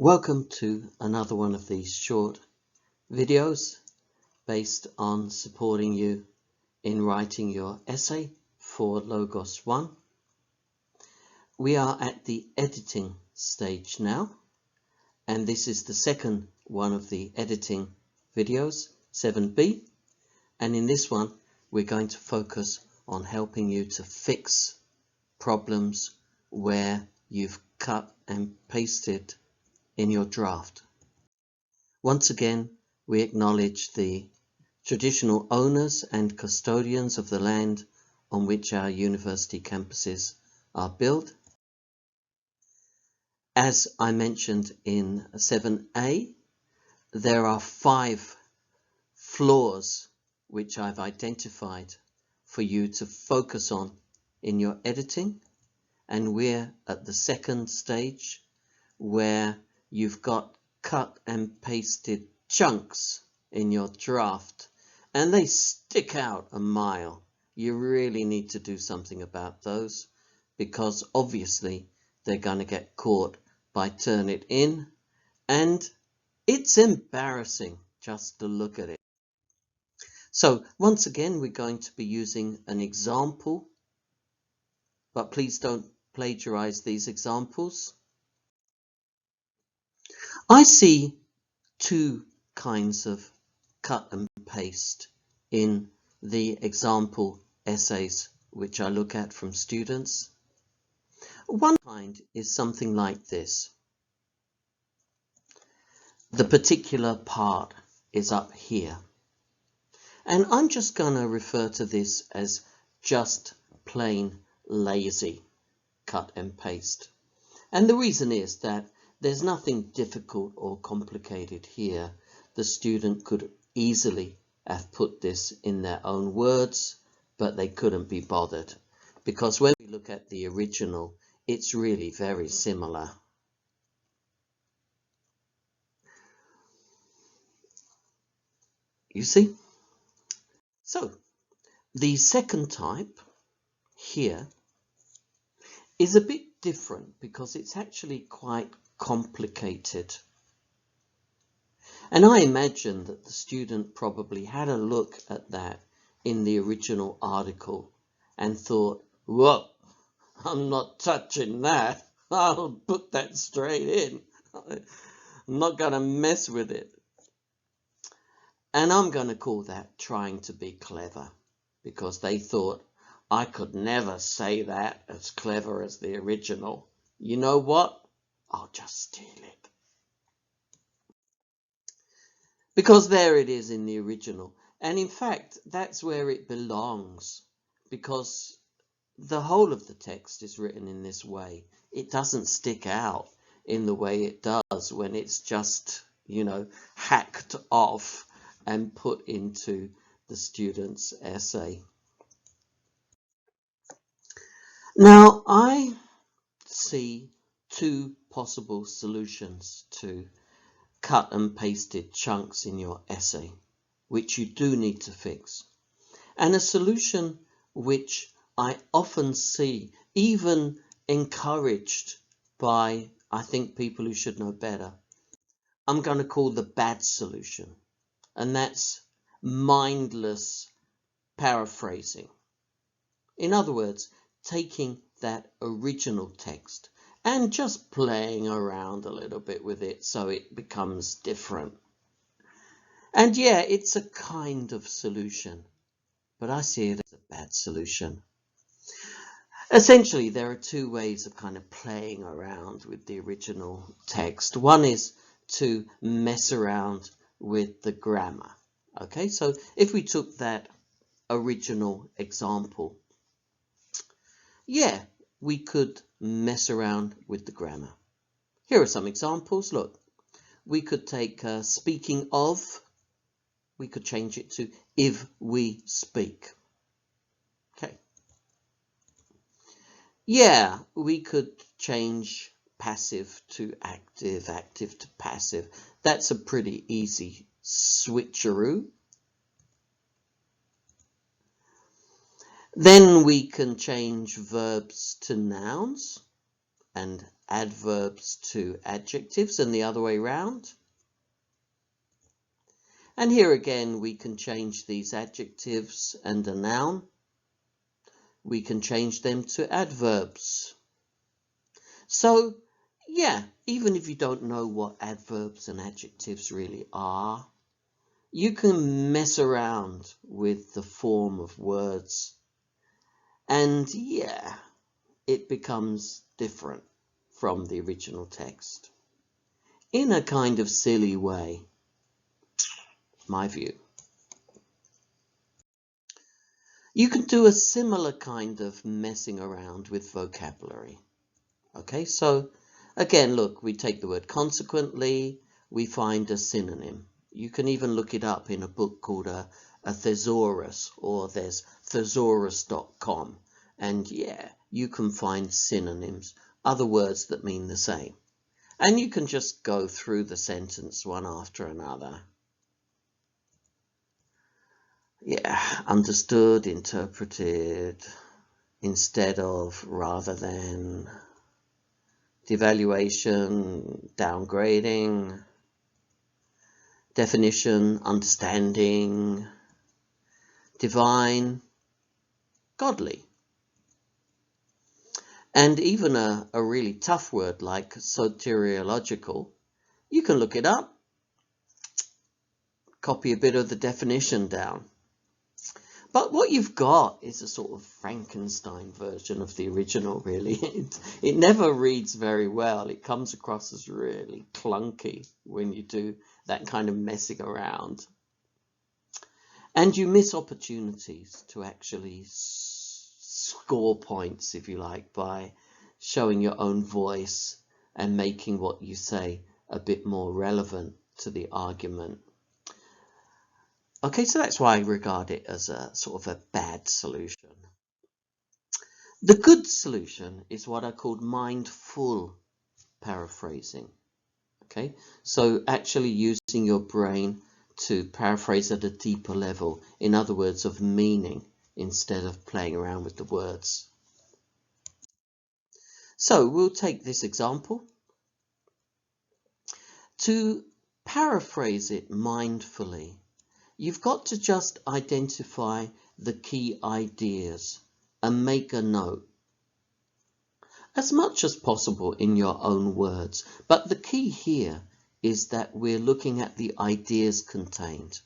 Welcome to another one of these short videos based on supporting you in writing your essay for Logos 1. We are at the editing stage now, and this is the second one of the editing videos, 7b, and in this one we're going to focus on helping you to fix problems where you've cut and pasted in your draft. Once again, we acknowledge the traditional owners and custodians of the land on which our university campuses are built. As I mentioned in 7a, there are 5 flaws which I've identified for you to focus on in your editing, and we're at the second stage where you've got cut and pasted chunks in your draft and they stick out a mile. You really need to do something about those, because obviously they're going to get caught by Turnitin, and it's embarrassing just to look at it. So once again, we're going to be using an example, but please don't plagiarize these examples. I see 2 kinds of cut and paste in the example essays which I look at from students. One kind is something like this. The particular part is up here, and I'm just going to refer to this as just plain lazy cut and paste. And the reason is that there's nothing difficult or complicated here. The student could easily have put this in their own words, but they couldn't be bothered, because when we look at the original, it's really very similar. You see? So, the second type here is a bit different because it's actually quite complicated. And I imagine that the student probably had a look at that in the original article and thought, whoa, I'm not touching that. I'll put that straight in. I'm not going to mess with it. And I'm going to call that trying to be clever, because they thought, I could never say that as clever as the original. You know what? I'll just steal it. Because there it is in the original. And in fact, that's where it belongs, because the whole of the text is written in this way. It doesn't stick out in the way it does when it's just, hacked off and put into the student's essay. Now, I see 2 possible solutions to cut and pasted chunks in your essay, which you do need to fix. And a solution which I often see even encouraged by, I think, people who should know better, I'm going to call the bad solution. And that's mindless paraphrasing. In other words, taking that original text and just playing around a little bit with it so it becomes different. And yeah, it's a kind of solution, but I see it as a bad solution. Essentially, there are 2 ways of kind of playing around with the original text. One is to mess around with the grammar. Okay, so if we took that original example, yeah, we could mess around with the grammar. Here are some examples. Look, we could take speaking of, we could change it to if we speak. Okay. Yeah, we could change passive to active, active to passive. That's a pretty easy switcheroo. Then we can change verbs to nouns and adverbs to adjectives and the other way round. And here again, we can change these adjectives and a noun. We can change them to adverbs. So, yeah, even if you don't know what adverbs and adjectives really are, you can mess around with the form of words. And yeah, it becomes different from the original text in a kind of silly way, my view. You can do a similar kind of messing around with vocabulary. Okay, so again, look, we take the word consequently, we find a synonym. You can even look it up in a book called a thesaurus, or there's thesaurus.com, and yeah, you can find synonyms, other words that mean the same. And you can just go through the sentence one after another. Yeah, understood, interpreted, instead of, rather than, devaluation, downgrading, definition, understanding, divine, godly. And even a really tough word like soteriological, you can look it up, copy a bit of the definition down. But what you've got is a sort of Frankenstein version of the original, really. It never reads very well. It comes across as really clunky when you do that kind of messing around. And you miss opportunities to actually score points, if you like, by showing your own voice and making what you say a bit more relevant to the argument. Okay, so that's why I regard it as a sort of a bad solution. The good solution is what I called mindful paraphrasing. Okay, so actually using your brain to paraphrase at a deeper level, in other words, of meaning, instead of playing around with the words. So we'll take this example. To paraphrase it mindfully, you've got to just identify the key ideas and make a note, as much as possible in your own words. But the key here is that we're looking at the ideas contained.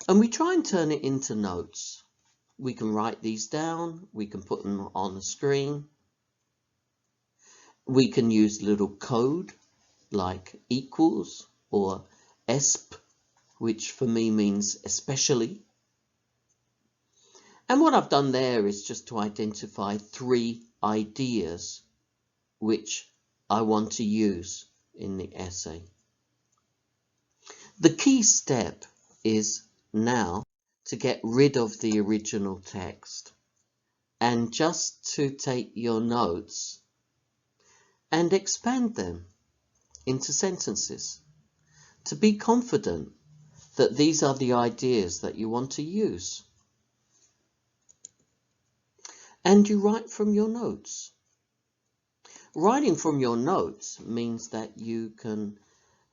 And we try and turn it into notes. We can write these down, we can put them on the screen. We can use little code like equals or esp, which for me means especially. And what I've done there is just to identify 3 ideas which I want to use in the essay. The key step is now to get rid of the original text and just to take your notes and expand them into sentences, to be confident that these are the ideas that you want to use. And you write from your notes. Writing from your notes means that you can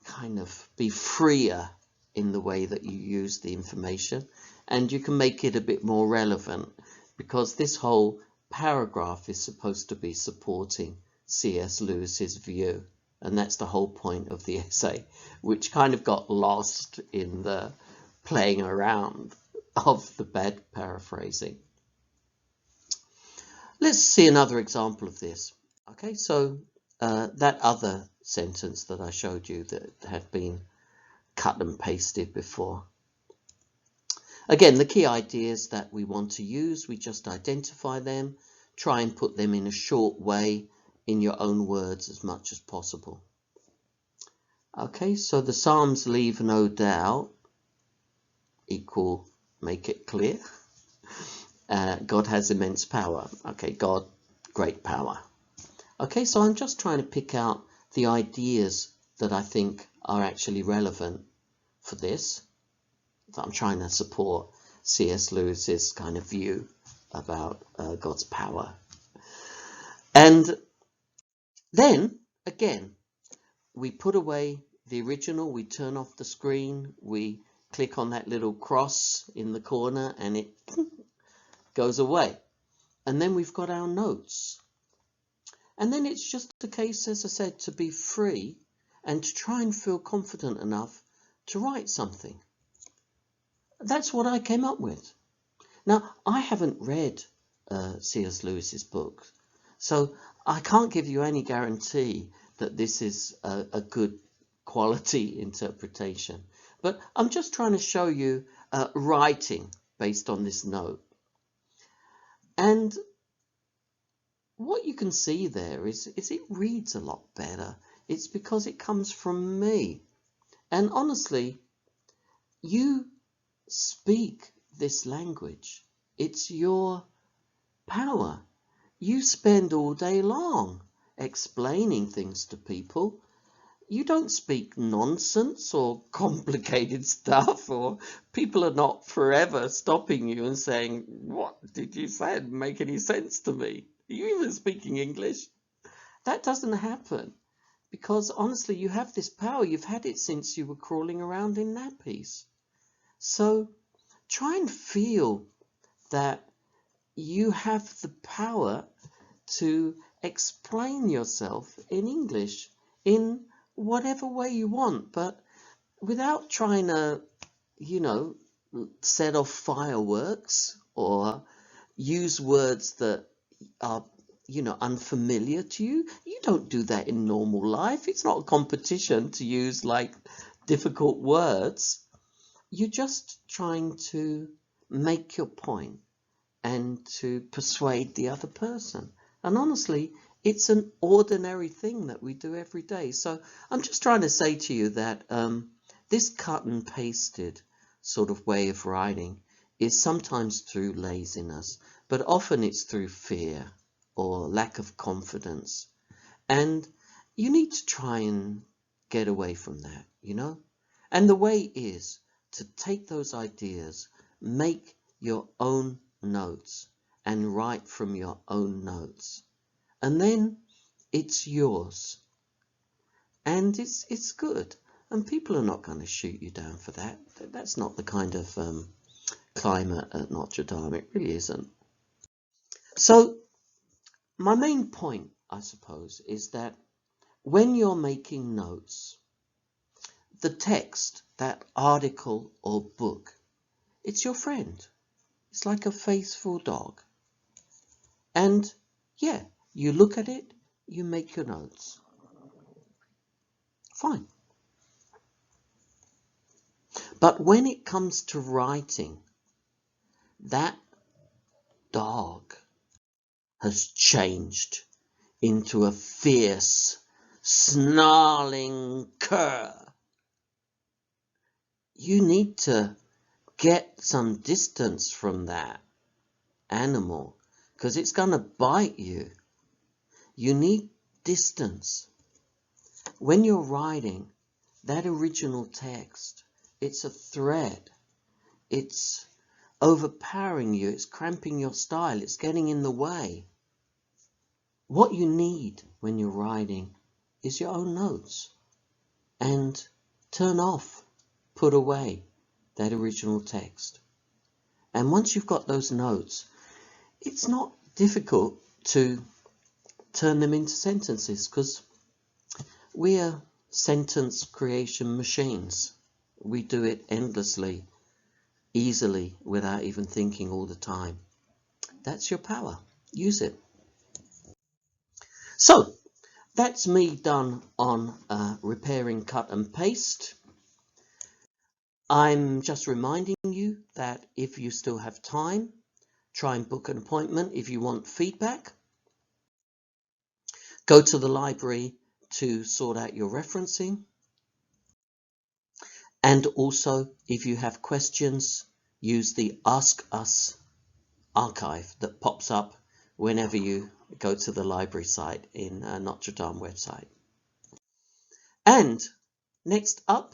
kind of be freer in the way that you use the information, and you can make it a bit more relevant, because this whole paragraph is supposed to be supporting C.S. Lewis's view, and that's the whole point of the essay, which kind of got lost in the playing around of the bad paraphrasing. Let's see another example of this. Okay, so that other sentence that I showed you that had been cut and pasted before. Again, the key ideas that we want to use, we just identify them, try and put them in a short way in your own words as much as possible. Okay, so the Psalms leave no doubt, equal, make it clear. God has immense power. Okay, God, great power. Okay, so I'm just trying to pick out the ideas that I think are actually relevant for this. So I'm trying to support C.S. Lewis's kind of view about God's power. And then again, we put away the original, we turn off the screen, we click on that little cross in the corner and it goes away. And then we've got our notes. And then it's just a case, as I said, to be free and to try and feel confident enough to write something. That's what I came up with. Now, I haven't read C.S. Lewis's book, so I can't give you any guarantee that this is a good quality interpretation. But I'm just trying to show you writing based on this note. And what you can see there is it reads a lot better. It's because it comes from me. And honestly, you speak this language. It's your power. You spend all day long explaining things to people. You don't speak nonsense or complicated stuff, or people are not forever stopping you and saying, "What did you say? It didn't make any sense to me. Are you even speaking English?" That doesn't happen because honestly, you have this power. You've had it since you were crawling around in nappies. So try and feel that you have the power to explain yourself in English in whatever way you want, but without trying to, set off fireworks or use words that are, unfamiliar to you. You don't do that in normal life. It's not a competition to use like difficult words. You're just trying to make your point and to persuade the other person. And honestly, it's an ordinary thing that we do every day. So I'm just trying to say to you that this cut and pasted sort of way of writing is sometimes through laziness, but often it's through fear or lack of confidence. And you need to try and get away from that, And the way is to take those ideas, make your own notes and write from your own notes. And then it's yours. And it's good. And people are not going to shoot you down for that. That's not the kind of climate at Notre Dame. It really isn't. So my main point, I suppose, is that when you're making notes, the text, that article or book, it's your friend. It's like a faithful dog. And yeah, you look at it, you make your notes. Fine. But when it comes to writing, that dog has changed into a fierce, snarling cur. You need to get some distance from that animal because it's going to bite you. You need distance. When you're writing that original text, it's a threat. It's overpowering you. It's cramping your style. It's getting in the way. What you need when you're writing is your own notes. And turn off, put away that original text. And once you've got those notes, it's not difficult to turn them into sentences because we are sentence creation machines. We do it endlessly, easily, without even thinking all the time. That's your power. Use it. So, that's me done on repairing cut and paste. I'm just reminding you that if you still have time, try and book an appointment if you want feedback. Go to the library to sort out your referencing. And also, if you have questions, use the Ask Us archive that pops up whenever you go to the library site in Notre Dame website. And next up,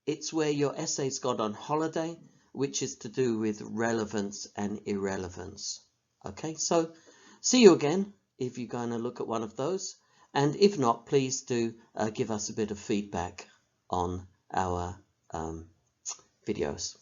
it's where your essay's gone on holiday, which is to do with relevance and irrelevance. Okay, so see you again if you're going to look at one of those. And if not, please do give us a bit of feedback on our videos.